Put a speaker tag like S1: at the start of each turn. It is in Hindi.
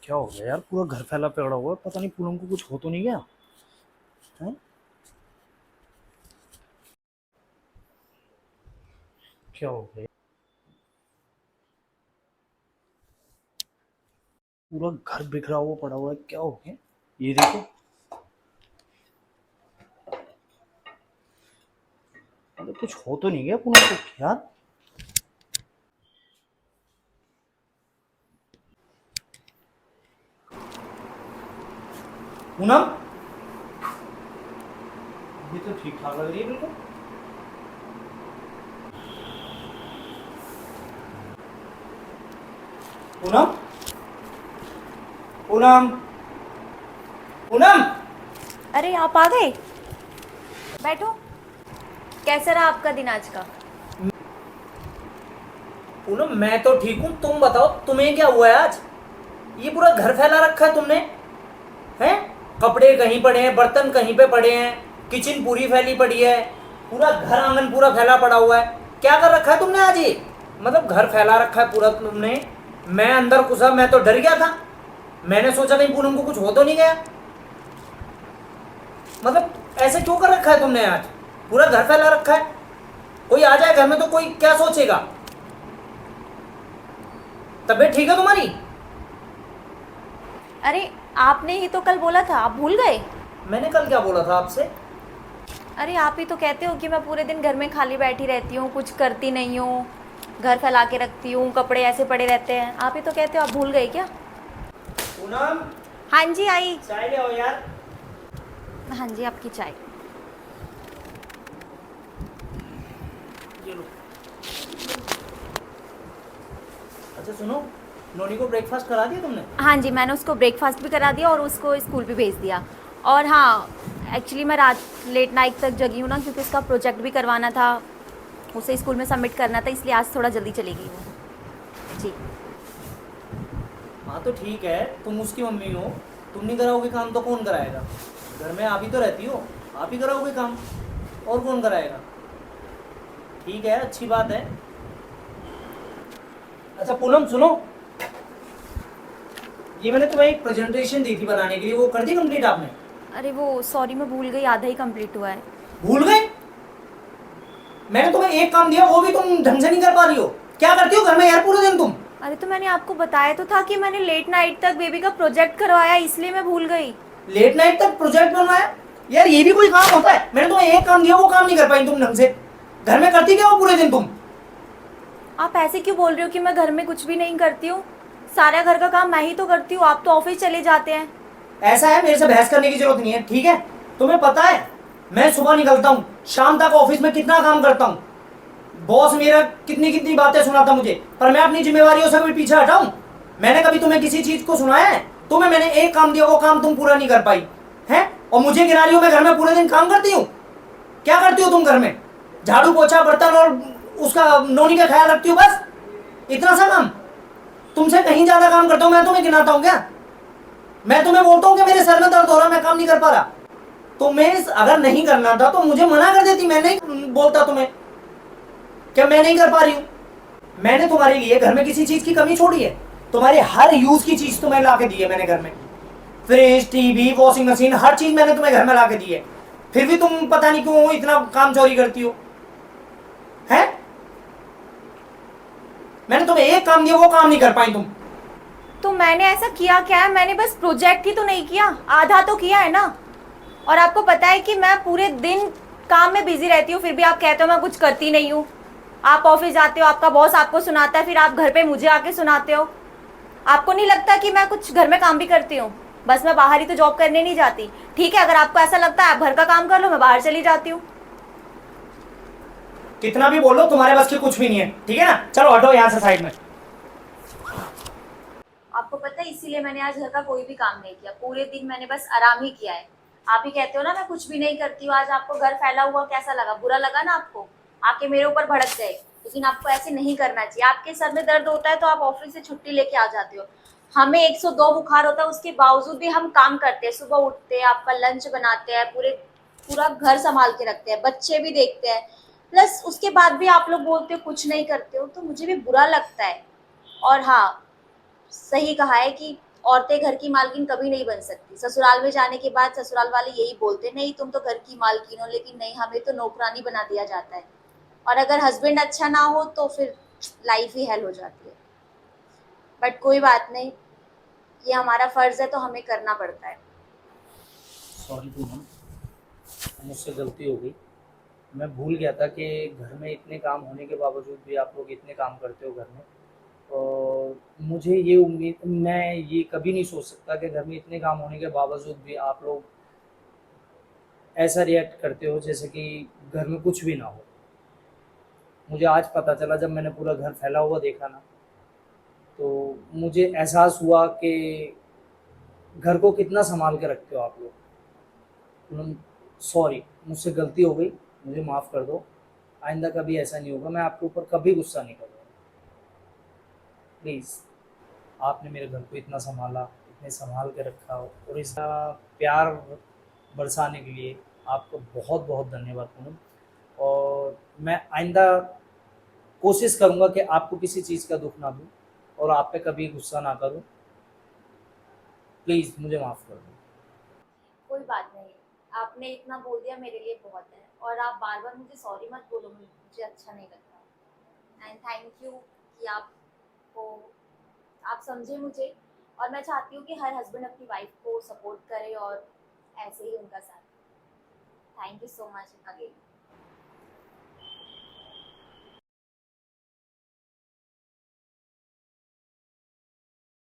S1: क्या हो गया यार? पूरा घर फैला पड़ा हुआ है, पता नहीं पूनम को कुछ हो तो नहीं गया है? क्या हो गया? पूरा घर बिखरा हुआ पड़ा हुआ है, क्या हो गया? ये देखो, अरे कुछ हो तो नहीं गया पूनम को यार? पूनम, ये तो ठीक ठाक लग रही है बिल्कुल। पूनम, पूनम, पूनम।
S2: अरे आप आ गए। बैठो। कैसा रहा आपका दिन आज का?
S3: पूनम मैं तो ठीक हूँ, तुम बताओ तुम्हें क्या हुआ है आज? ये पूरा घर फैला रखा है तुमने। हैं? कपड़े कहीं पड़े हैं, बर्तन कहीं पे पड़े हैं, किचन पूरी फैली पड़ी है, पूरा घर आंगन पूरा फैला पड़ा हुआ है। क्या कर रखा है तुमने आज ये? मतलब घर फैला रखा है पूरा तुमने। मैं अंदर घुसा, मैं तो डर गया था। मैंने सोचा कहीं पूनम को कुछ हो तो नहीं गया। मतलब ऐसे क्यों कर रखा है तुमने आज? पूरा घर फैला रखा है। कोई आ जाए घर में तो कोई क्या सोचेगा? तबीयत ठीक है तुम्हारी?
S2: अरे आपने ही तो कल बोला था, आप भूल गए?
S3: मैंने कल क्या बोला था आपसे?
S2: अरे आप ही तो कहते हो कि मैं पूरे दिन घर में खाली बैठी रहती हूँ, कुछ करती नहीं हूँ, घर फैला के रखती हूँ, कपड़े ऐसे पड़े रहते हैं। आप ही तो कहते हो, आप भूल गए क्या?
S3: पूनम,
S2: हाँ जी आई।
S3: चाय ले आओ यार।
S2: हाँ जी, आपकी चाय।
S3: ये लो। अच्छा सुनो, नोनी को ब्रेकफास्ट करा दिया तुमने?
S2: हाँ जी, मैंने उसको ब्रेकफास्ट भी करा दिया और उसको स्कूल भी भेज दिया। और हाँ, एक्चुअली मैं रात लेट नाइट तक जगी हूँ ना, क्योंकि उसका प्रोजेक्ट भी करवाना था, उसे स्कूल में सबमिट करना था, इसलिए आज थोड़ा जल्दी चली गई हूँ जी।
S3: हाँ तो ठीक है, तुम उसकी मम्मी हो, तुम नहीं कराओगे काम तो कौन कराएगा? घर में आप ही तो रहती हो, आप ही कराओगे काम, और कौन कराएगा? ठीक है, अच्छी बात है। अच्छा पूनम सुनो, ये मैंने तुम्हें एक प्रेजेंटेशन दी थी बनाने के लिए, वो कर दी कंप्लीट आपने?
S2: अरे वो सॉरी, मैं भूल गई, आधा ही कंप्लीट हुआ है।
S3: भूल गए? मैंने तुम्हें एक काम दिया, वो भी तुम ढंग से नहीं कर पा रही हो। क्या करती हो घर में यार पूरे दिन तुम?
S2: अरे तो मैंने आपको बताया तो था कि मैंने लेट नाइट तक बेबी का प्रोजेक्ट करवाया, इसलिए मैं भूल गई।
S3: लेट नाइट तक प्रोजेक्ट बनवाया? यार ये भी कोई काम होता है? मैंने तुम्हें एक काम दिया, वो काम नहीं कर पाई तुम ढंग से। घर में करती क्या हो पूरे दिन तुम?
S2: आप ऐसे क्यों बोल रहे हो कि मैं घर में कुछ भी नहीं करती हूँ? सारा घर का काम मैं ही तो करती हूँ, आप तो ऑफिस चले जाते हैं।
S3: ऐसा है, मेरे से बहस करने की जरूरत नहीं है, ठीक है? तुम्हें पता है मैं सुबह निकलता हूँ, शाम तक ऑफिस में कितना काम करता हूँ। बॉस मेरा कितनी कितनी बातें सुनाता मुझे, पर मैं अपनी जिम्मेवारियों से कभी पीछे हटाऊं? मैंने कभी तुम्हें किसी चीज को सुनाया है? तुम्हें मैंने एक काम दिया, वो काम तुम पूरा नहीं कर पाई है, और मुझे गिरा रही हो मैं घर में पूरे दिन काम करती हूँ। क्या करती हो तुम घर में? झाड़ू पोछा बर्तन और उसका नोनी का ख्याल रखती हो, बस इतना सा काम? तुमसे कहीं ज्यादा काम करता हूँ मैं, तुम्हें गिनाता हूँ क्या? मैं तुम्हें बोलता हूँ कि मेरे सर में दर्द हो रहा, मैं काम नहीं कर पा रहा, तो मैं अगर नहीं करना था तो मुझे मना कर देती, मैं नहीं बोलता तुम्हें क्या मैं नहीं कर पा रही हूँ। मैंने तुम्हारे लिए घर में किसी चीज की कमी छोड़ी है? तुम्हारे हर यूज की चीज तुम्हें ला के दी है मैंने घर में। फ्रिज, टीवी, वॉशिंग मशीन, हर चीज मैंने तुम्हें घर में ला के दी है, फिर भी तुम पता नहीं क्यों इतना काम चोरी करती हो है? मैंने तुम्हें एक काम दिया, वो काम नहीं कर पाई तुम।
S2: तो मैंने ऐसा किया क्या है? मैंने बस प्रोजेक्ट ही तो नहीं किया, आधा तो किया है ना। और आपको पता है कि मैं पूरे दिन काम में बिजी रहती हूँ, फिर भी आप कहते हो मैं कुछ करती नहीं हूँ। आप ऑफिस जाते हो, आपका बॉस आपको सुनाता है, फिर आप घर पे मुझे आके सुनाते हो। आपको नहीं लगता कि मैं कुछ घर में काम भी करती हूँ? बस मैं बाहर ही तो जॉब करने नहीं जाती। ठीक है, अगर आपको ऐसा लगता है आप घर का काम कर लो, मैं बाहर चली जाती हूँ।
S3: कितना भी बोलो तुम्हारे बस की कुछ भी नहीं है, ठीक है ना? चलो हटो यहाँ से साइड में।
S2: आपको पता है, इसीलिए मैंने आज घर का कोई भी काम नहीं किया, पूरे दिन मैंने बस आराम ही किया है। आप ही कहते हो ना मैं कुछ भी नहीं करती हूँ। आज आपको घर फैला हुआ कैसा लगा? बुरा लगा ना आपको? आके मेरे ऊपर भड़क गए। लेकिन आपको ऐसे नहीं करना चाहिए। आपके सर में दर्द होता है तो आप ऑफिस से छुट्टी लेके आ जाते हो। हमें 102 बुखार होता है, उसके बावजूद भी हम काम करते हैं। सुबह उठते हैं, आपका लंच बनाते हैं, पूरा घर संभाल के रखते हैं, बच्चे भी देखते हैं, प्लस उसके बाद भी आप लोग बोलते हो कुछ नहीं करते हो, तो मुझे भी बुरा लगता है। और हाँ, सही कहा है कि औरतें घर की मालकिन कभी नहीं बन सकती। ससुराल में जाने के बाद ससुराल वाले यही बोलते, नहीं तुम तो घर की मालकिन हो, लेकिन नहीं, हमें तो नौकरानी बना दिया जाता है। और अगर हस्बैंड अच्छा ना हो तो फिर लाइफ ही हेल हो जाती है। बट कोई बात नहीं, ये हमारा फर्ज है तो हमें करना पड़ता है।
S1: सॉरी पूनम, मुझसे गलती हो गई। मैं भूल गया था कि घर में इतने काम होने के बावजूद भी आप लोग इतने काम करते हो घर में। और मुझे ये उम्मीद, मैं ये कभी नहीं सोच सकता कि घर में इतने काम होने के बावजूद भी आप लोग ऐसा रिएक्ट करते हो जैसे कि घर में कुछ भी ना हो। मुझे आज पता चला जब मैंने पूरा घर फैला हुआ देखा ना, तो मुझे एहसास हुआ कि घर को कितना संभाल के रखते हो आप लोग। सॉरी, मुझसे गलती हो गई, मुझे माफ़ कर दो। आइंदा कभी ऐसा नहीं होगा, मैं आपके ऊपर कभी गुस्सा नहीं करूँगा। प्लीज़, आपने मेरे घर को इतना संभाला, इतने संभाल के रखा और इसका प्यार बरसाने के लिए आपको बहुत बहुत धन्यवाद पूनम। और मैं आइंदा कोशिश करूँगा कि आपको किसी चीज़ का दुख ना दूँ और आप पे कभी गुस्सा ना करूँ। प्लीज़ मुझे माफ़ कर दो।
S2: कोई बात नहीं, आपने इतना बोल दिया मेरे लिए बहुत है। और आप बार बार मुझे सॉरी मत बोलो, मुझे अच्छा नहीं लगता। एंड थैंक यू कि आपको, आप समझे मुझे। और मैं चाहती हूँ कि हर हस्बैंड अपनी वाइफ को सपोर्ट करे और ऐसे ही उनका साथ। Thank you so much again.